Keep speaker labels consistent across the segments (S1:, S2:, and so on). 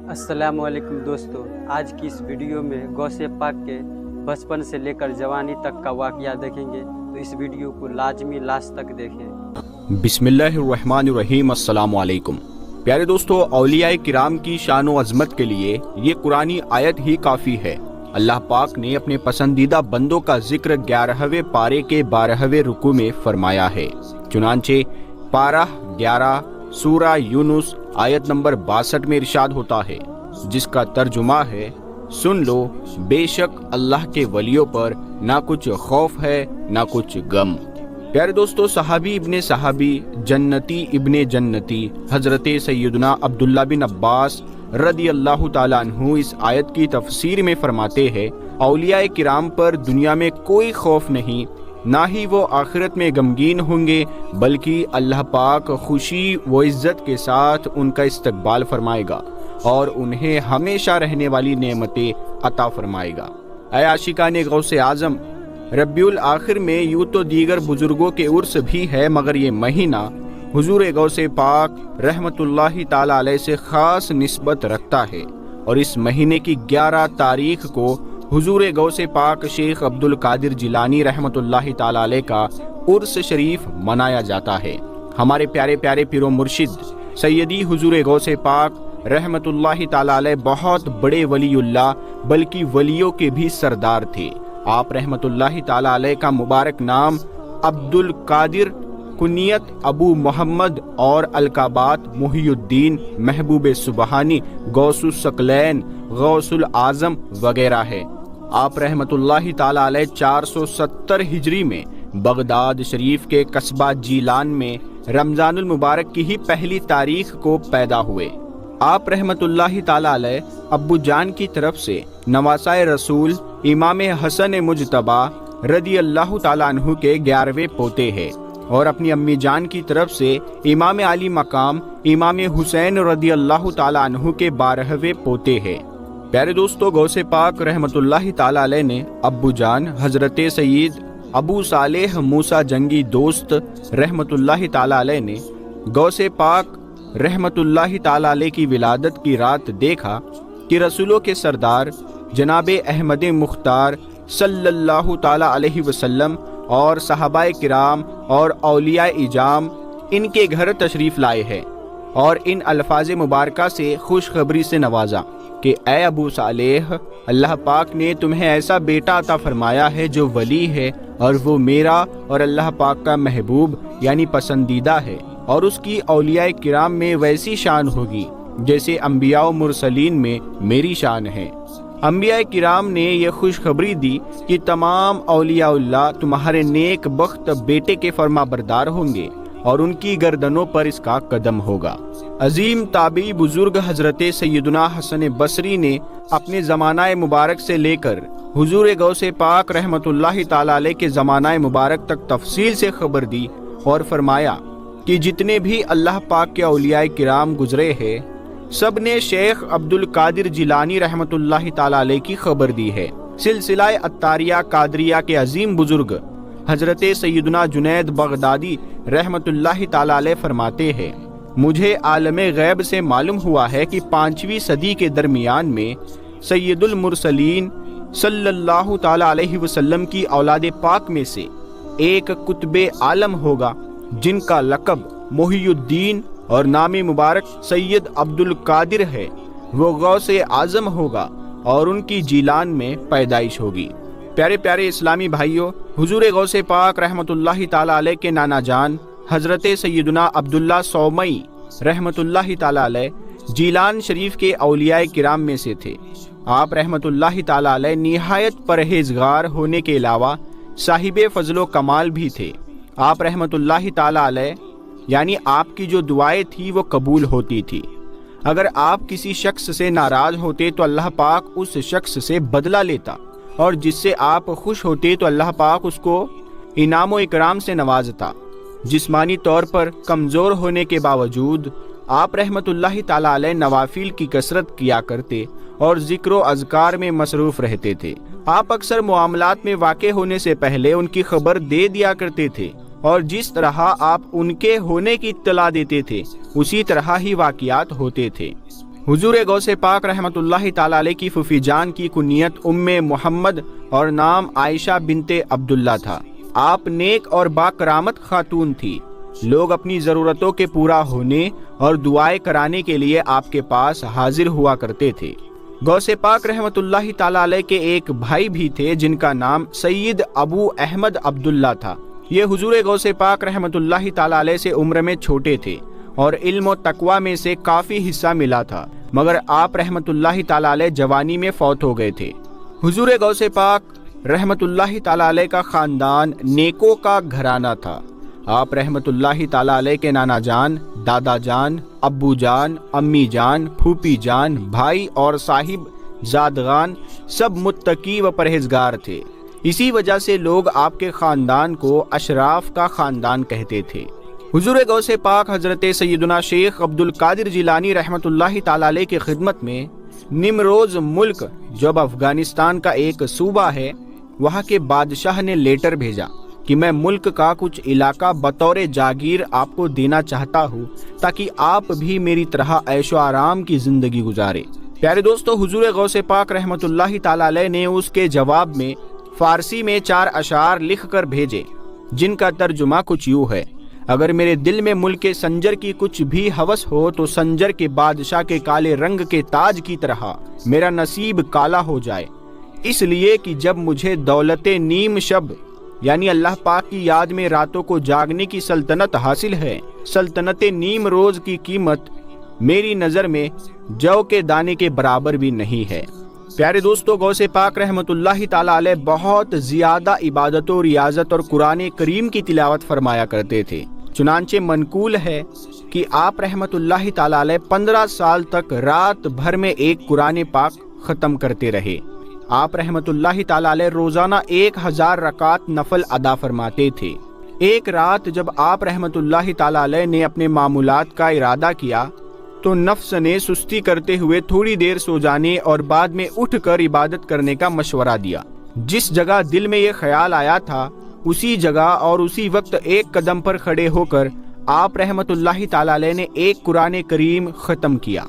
S1: अस्सलाम वालेकुम दोस्तों, आज की इस वीडियो में गौसे पाक के बचपन से लेकर जवानी तक का वाक़या देखेंगे, तो इस वीडियो को लाजमी लास्ट तक देखें।
S2: बिस्मिल्लाहिर्रहमानिर्रहीम। अस्सलाम वालेकुम प्यारे दोस्तों, औलियाए किराम की शान व अज़मत के लिए ये कुरानी आयत ही काफ़ी है। अल्लाह पाक ने अपने पसंदीदा बंदों का जिक्र 11वें पारे के 12वें रुकू में फरमाया है। चुनांचे पारा 11 सूरा यूनुस आयत नंबर 62 में इरशाद होता है, जिसका तर्जुमा है, सुन लो बेशक अल्लाह के वलियों पर ना कुछ खौफ है ना कुछ गम। प्यारे दोस्तों, सहाबी इब्ने सहाबी जन्नती इब्ने जन्नती हजरत सैयदना अब्दुल्ला बिन अब्बास रदी अल्लाह ताला अन्हु इस आयत की तफसीर में फरमाते हैं, औलियाए किराम पर दुनिया में कोई खौफ नहीं, ना ही वो आखिरत में गमगीन होंगे, बल्कि अल्लाह पाक खुशी व इज्जत के साथ उनका इस्तकबाल फरमाएगा और उन्हें हमेशा रहने वाली नेमतें अता फरमाएगा। ऐ आशिकाने गौसे आज़म, रब्बिउल आखिर में यूँ तो दीगर बुजुर्गों के उर्स भी है, मगर ये महीना हुजूर गौसे पाक रहमतुल्लाहि ताला अलैह से ख़ास निस्बत रखता है और इस महीने की 11 तारीख को हुजूर गौसे पाक शेख अब्दुल कादिर जिलानी रहमतुल्लाहि ताला अलैह का उर्स शरीफ मनाया जाता है। हमारे प्यारे प्यारे पीरो मुर्शिद सैयदी हुजूर गौसे पाक रहमतुल्लाहि ताला अलैह बहुत बड़े वलीउल्लाह बल्कि वलियों के भी सरदार थे। आप रहमतुल्लाहि ताला अलैह का मुबारक नाम अब्दुल कादिर, कुनियत अबू मोहम्मद और अलकाबात मुहियुद्दीन, महबूब सुबहानी, गौसुस सकलैन, गौसुल आज़म वगैरह है। आप रहमतुल्लाहि ताला अलैह 470 हिजरी में बगदाद शरीफ के कस्बा जीलान में रमज़ानुल मुबारक की ही पहली तारीख को पैदा हुए। आप रहमतुल्लाहि ताला अलैह अब्बू जान की तरफ से नवासाए रसूल इमाम हसन मुजतबा रदी अल्लाह ताला अन्हु के 11वें पोते हैं और अपनी अम्मी जान की तरफ से इमाम आली मकाम इमाम हुसैन रदी अल्लाह ताला अन्हु के 12वें पोते हैं। प्यारे दोस्तों, गौसे पाक रहमतुल्लाहि ताला अलैह ने अब्बू जान हजरत सईद अबू सालेह मूसा जंगी दोस्त रहमतुल्लाहि ताला अलैह ने गौसे पाक रहमतुल्लाहि ताला अलैह की विलादत की रात देखा कि रसूलों के सरदार जनाबे अहमद मुख्तार सल्लल्लाहु ताला अलैहि वसल्लम और सहाबाए किराम और औलिया इजाम इनके घर तशरीफ़ लाए हैं और इन अल्फाज मुबारका से खुशखबरी से नवाजा कि ए अबू सालेह, अल्लाह पाक ने तुम्हें ऐसा बेटा अता फरमाया है जो वली है और वो मेरा और अल्लाह पाक का महबूब यानी पसंदीदा है और उसकी औलिया किराम में वैसी शान होगी जैसे अम्बिया व मुरसलीन में मेरी शान है। अम्बिया किराम ने यह खुशखबरी दी कि तमाम औलियाउल्लाह तुम्हारे नेक बख्त बेटे के फरमाबरदार होंगे और उनकी गर्दनों पर इसका कदम होगा। अजीम ताबी बुजुर्ग हजरत सैयदना हसन बसरी ने अपने ज़मानाए मुबारक से लेकर हुजूर गौसे पाक रहमतुल्लाहि ताला अलैह के ज़मानाए मुबारक तक तफसील से खबर दी और फरमाया कि जितने भी अल्लाह पाक के औलियाए किराम गुजरे हैं, सब ने शेख अब्दुल कादिर जिलानी रहमतुल्लाहि ताला अलैह की खबर दी है। सिलसिलाए अत्तारिया कादरिया के अजीम बुजुर्ग हजरत सैयदना जुनैद बगदादी रहमतुल्लाहि ताला अलैह फरमाते हैं, मुझे आलमे गैब से मालूम हुआ है कि 5वीं सदी के दरमियान में सैयदुल मुरसलीन सल्लल्लाहु ताला अलैहि वसल्लम की औलाद पाक में से एक कुतुबे आलम होगा जिनका लक़ब मुहियुद्दीन और नाम मुबारक सैयद अब्दुल कादिर है। वो गौसे आज़म होगा और उनकी जीलान में पैदाइश होगी। प्यारे प्यारे इस्लामी भाइयों, हुजूर गौसे पाक रहमतुल्लाहि ताला अलैह के नाना जान हजरत सैयदना अब्दुल्ला सौमई रहमतुल्लाहि ताला अलैह जीलान शरीफ के औलियाए किराम में से थे। आप रहमतुल्लाहि ताला अलैह निहायत परहेजगार होने के अलावा साहिबे फजलो कमाल भी थे। आप रहमतुल्लाहि ताला अलैह यानी आपकी जो दुआएं थी वो कबूल होती थी। अगर आप किसी शख्स से नाराज होते तो अल्लाह पाक उस शख्स से बदला लेता और जिससे आप खुश होते तो अल्लाह पाक उसको इनाम व इकराम से नवाजता। जिस्मानी तौर पर कमज़ोर होने के बावजूद आप रहमतुल्लाहि ताला अलैह नवाफिल की कसरत किया करते और ज़िक्र व अज़कार में मसरूफ़ रहते थे। आप अक्सर मामलात में वाक़े होने से पहले उनकी खबर दे दिया करते थे और जिस तरह आप उनके होने की इत्तला देते थे उसी तरह ही वाक़ियात होते थे। हुजूर गौसे पाक रहमतुल्लाहि ताला अलैह की फूफी जान की कुनियत उम्मे मोहम्मद और नाम आयशा बिनते अब्दुल्ला था। आप नेक और बाकरामत खातून थी। लोग अपनी ज़रूरतों के पूरा होने और दुआएं कराने के लिए आपके पास हाजिर हुआ करते थे। गौसे पाक रहमतुल्लाहि ताला अलैह के एक भाई भी थे जिनका नाम सैयद अबू अहमद अब्दुल्ला था। ये हुजूर गौसे पाक रहमतुल्लाहि ताला अलैह से उम्र में छोटे थे और इल्म और तकवा में से काफ़ी हिस्सा मिला था, मगर आप रहमतुल्लाहि ताला अलैह जवानी में फौत हो गए थे। हुजूर गौसे पाक रहमतुल्लाहि ताला अलैह का ख़ानदान नेकों का घराना था। आप रहमतुल्लाहि ताला अलैह के नाना जान, दादा जान, अब्बू जान, अम्मी जान, फूफी जान, भाई और साहिब जादगान सब मुत्तकी व परहेजगार थे। इसी वजह से लोग आपके ख़ानदान को अशराफ का ख़ानदान कहते थे। हुजूर गौसे पाक हज़रत सैयदना शेख अब्दुल कादिर जिलानी रहमतुल्लाहि ताला अलैह की खिदमत में निमरोज़ मुल्क, जो अब अफ़गानिस्तान का एक सूबा है, वहाँ के बादशाह ने लेटर भेजा कि मैं मुल्क का कुछ इलाका बतौर जागीर आपको देना चाहता हूँ ताकि आप भी मेरी तरह ऐशो आराम की ज़िंदगी गुजारे। प्यारे दोस्तों, हुजूर गौसे पाक रहमतुल्लाहि ताला अलैह ने उसके जवाब में फ़ारसी में 4 अशार लिख कर भेजे, जिनका तर्जुमा कुछ यूँ है। अगर मेरे दिल में मुल्क के संजर की कुछ भी हवस हो तो संजर के बादशाह के काले रंग के ताज की तरह मेरा नसीब काला हो जाए, इसलिए कि जब मुझे दौलते नीम शब यानी अल्लाह पाक की याद में रातों को जागने की सल्तनत हासिल है, सल्तनत नीम रोज की कीमत मेरी नज़र में जौ के दाने के बराबर भी नहीं है। प्यारे दोस्तों, गौसे पाक रहमतुल्लाहि ताला अलैह बहुत ज़्यादा इबादत और रियाजत और कुरान करीम की तिलावत फरमाया करते थे। चुनांचे मनकूल है कि आप रहमतुल्लाहि ताला अलैह 15 साल तक रात भर में एक कुरान पाक ख़त्म करते रहे। आप रहमतुल्लाहि ताला अलैह रोज़ाना 1000 रकात नफल अदा फरमाते थे। एक रात जब आप रहमतुल्लाहि ताला अलैह ने अपने मामूलात का इरादा किया तो नफ्स ने सुस्ती करते हुए थोड़ी देर सो जाने और बाद में उठकर इबादत करने का मशवरा दिया। जिस जगह दिल में ये ख्याल आया था उसी जगह और उसी वक्त एक कदम पर खड़े होकर आप रहमतुल्लाहि ताला अलैह ने एक कुरान करीम ख़त्म किया।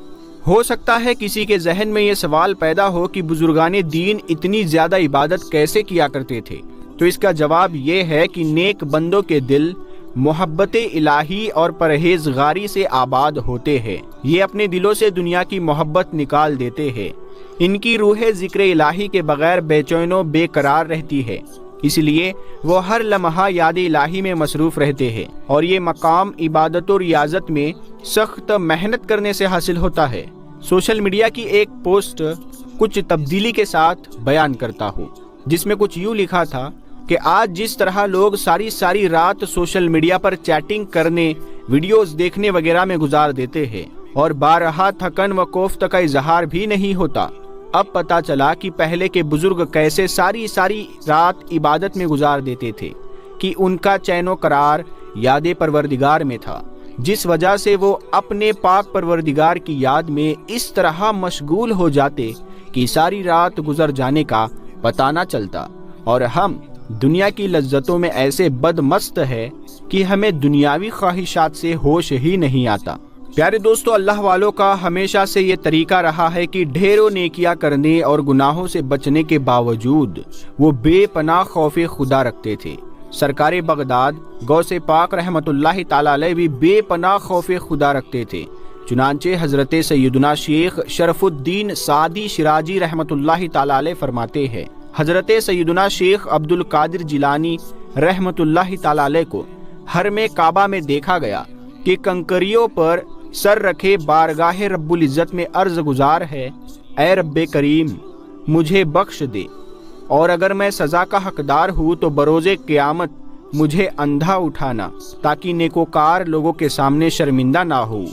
S2: हो सकता है किसी के जहन में ये सवाल पैदा हो कि बुजुर्गाने दीन इतनी ज़्यादा इबादत कैसे किया करते थे, तो इसका जवाब ये है कि नेक बंदों के दिल मोहब्बत इलाही और परहेजगारी से आबाद होते हैं। ये अपने दिलों से दुनिया की मोहब्बत निकाल देते हैं। इनकी रूह ज़िक्र इलाही के बगैर बेचैनो बेकरार रहती है, इसलिए वो हर लम्हा याद इलाही में मसरूफ़ रहते हैं और ये मकाम इबादत और रियाजत में सख्त मेहनत करने से हासिल होता है। सोशल मीडिया की एक पोस्ट कुछ तब्दीली के साथ बयान करता हूँ, जिसमें कुछ यूँ लिखा था कि आज जिस तरह लोग सारी रात सोशल मीडिया पर चैटिंग करने, वीडियोस देखने वगैरह में गुजार देते हैं और बारहा थकन व कोफ्त का इजहार भी नहीं होता, अब पता चला कि पहले के बुजुर्ग कैसे सारी रात इबादत में गुजार देते थे कि उनका चैनो करार याद परवरदिगार में था, जिस वजह से वो अपने पाक परवरदिगार की याद में इस तरह मशगूल हो जाते कि सारी रात गुजर जाने का पता ना चलता। और हम दुनिया की लज्जतों में ऐसे बदमस्त है कि हमें दुनियावी ख्वाहिशात से होश ही नहीं आता। प्यारे दोस्तों, अल्लाह वालों का हमेशा से ये तरीका रहा है कि ढेरों नेकियां करने और गुनाहों से बचने के बावजूद वो बेपनाह खौफ खुदा रखते थे। सरकार बगदाद गौसे पाक रहमतुल्लाहि ताला अलैह भी बेपनाह खौफ खुदा रखते थे। चुनांचे हज़रत सैयदना शेख शरफुद्दीन सादी शिराजी रहमतुल्लाहि ताला अलैह फरमाते हैं, हज़रत सैयदना शेख अब्दुल कादिर जिलानी रहमतुल्लाहि ताला अलैह को हर में काबा में देखा गया कि कंकरियों पर सर रखे बारगाह रब्बुल इज़्ज़त में अर्ज़ गुजार है, ऐ रब्बे करीम मुझे बख्श दे, और अगर मैं सज़ा का हकदार हूँ तो बरोज़े क़यामत मुझे अंधा उठाना ताकि नेकोकार लोगों के सामने शर्मिंदा ना हो।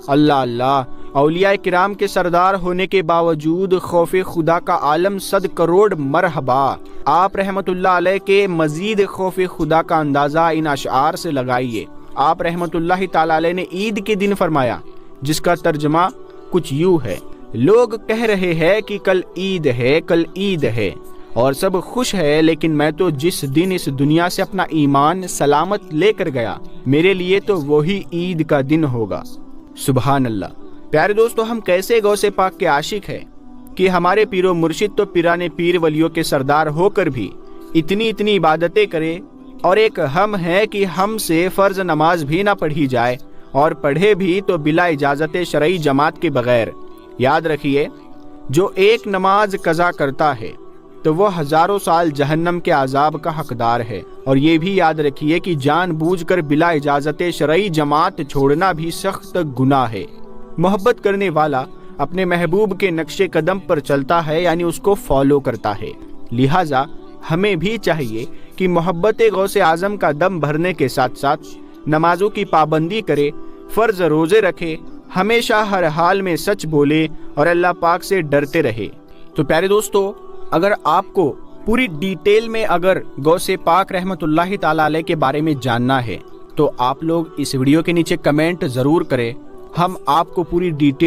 S2: अल्लाह अल्लाह, औलिया किराम के सरदार होने के बावजूद खौफ खुदा का आलम 100 करोड़ मरहबा। आप रहमतुल्लाह अलैह के मजीद खौफ खुदा का अंदाज़ा इन अशआर से लगाइए। आप रहमतुल्लाहि ताला अलैह ने ईद के दिन फरमाया, जिसका तर्जमा कुछ यूँ है, लोग कह रहे हैं कि कल ईद है, कल ईद है और सब खुश है, लेकिन मैं तो जिस दिन इस दुनिया से अपना ईमान सलामत लेकर गया, मेरे लिए तो वही ईद का दिन होगा। सुभान अल्लाह। प्यारे दोस्तों, हम कैसे गौसे पाक के आशिक हैं कि हमारे पीरो मुर्शिद तो पिराने पीर वलियों के सरदार होकर भी इतनी इतनी इबादतें करें, और एक हम है कि हमसे फ़र्ज नमाज भी ना पढ़ी जाए, और पढ़े भी तो बिला इजाज़त शरई जमात के बगैर। याद रखिए, जो एक नमाज कज़ा करता है तो वो हज़ारों साल जहन्नम के अजाब का हकदार है। और ये भी याद रखिए कि जानबूझकर बिला इजाज़त शरई जमात छोड़ना भी सख्त गुनाह है। मोहब्बत करने वाला अपने महबूब के नक्शे कदम पर चलता है, यानी उसको फॉलो करता है। लिहाजा हमें भी चाहिए कि मोहब्बत गौसे आज़म का दम भरने के साथ साथ नमाजों की पाबंदी करे, फ़र्ज रोज़े रखे, हमेशा हर हाल में सच बोले और अल्लाह पाक से डरते रहे। तो प्यारे दोस्तों, अगर आपको पूरी डिटेल में अगर गौसे पाक रहमतुल्लाहि ताला अलैह के बारे में जानना है तो आप लोग इस वीडियो के नीचे कमेंट ज़रूर करें। हम आपको पूरी डिटेल